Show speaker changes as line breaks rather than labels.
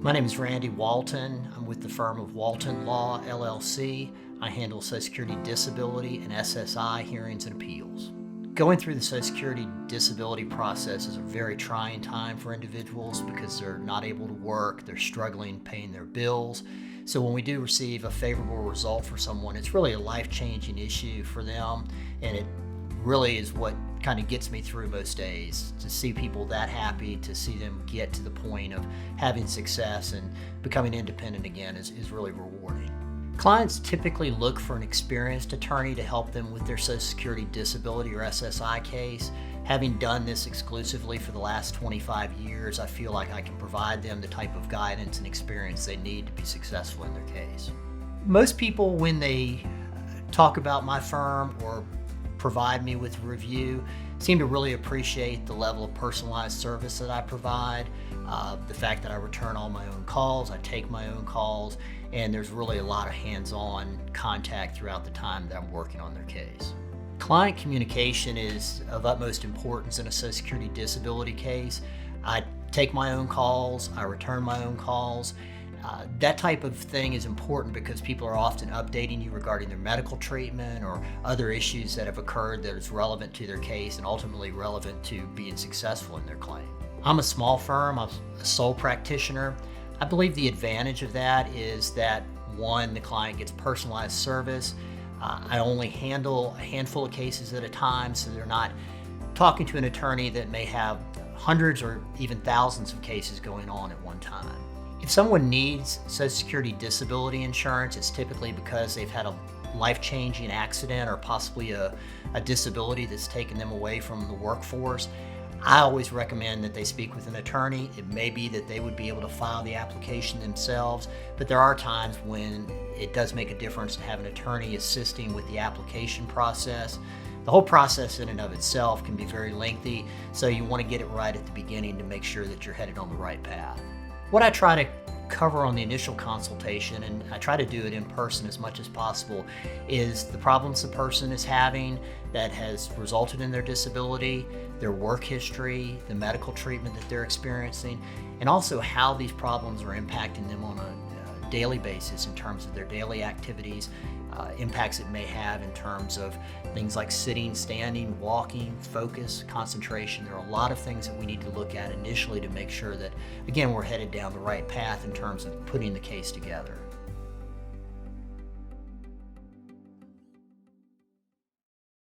My name is Randy Walton. I'm with the firm of Walton Law LLC. I handle Social Security disability and SSI hearings and appeals. Going through the Social Security disability process is a very trying time for individuals because they're not able to work, they're struggling paying their bills. So when we do receive a favorable result for someone, it's really a life-changing issue for them, and it really is what kind of gets me through most days. To see people that happy, to see them get to the point of having success and becoming independent again is really rewarding. Clients typically look for an experienced attorney to help them with their Social Security disability or SSI case. Having done this exclusively for the last 25 years, I feel like I can provide them the type of guidance and experience they need to be successful in their case. Most people, when they talk about my firm or provide me with a review, seem to really appreciate the level of personalized service that I provide, the fact that I return all my own calls, I take my own calls, and there's really a lot of hands-on contact throughout the time that I'm working on their case. Client communication is of utmost importance in a Social Security disability case. I take my own calls, I return my own calls. That type of thing is important because people are often updating you regarding their medical treatment or other issues that have occurred that is relevant to their case and ultimately relevant to being successful in their claim. I'm a small firm, I'm a sole practitioner. I believe the advantage of that is that, one, the client gets personalized service. I only handle a handful of cases at a time, so they're not talking to an attorney that may have hundreds or even thousands of cases going on at one time. If someone needs Social Security disability insurance, it's typically because they've had a life-changing accident or possibly a disability that's taken them away from the workforce. I always recommend that they speak with an attorney. It may be that they would be able to file the application themselves, but there are times when it does make a difference to have an attorney assisting with the application process. The whole process in and of itself can be very lengthy, so you want to get it right at the beginning to make sure that you're headed on the right path. What I try to cover on the initial consultation, and I try to do it in person as much as possible, is the problems the person is having that has resulted in their disability, their work history, the medical treatment that they're experiencing, and also how these problems are impacting them on a daily basis in terms of their daily activities, impacts it may have in terms of things like sitting, standing, walking, focus, concentration. There are a lot of things that we need to look at initially to make sure that, again, we're headed down the right path in terms of putting the case together.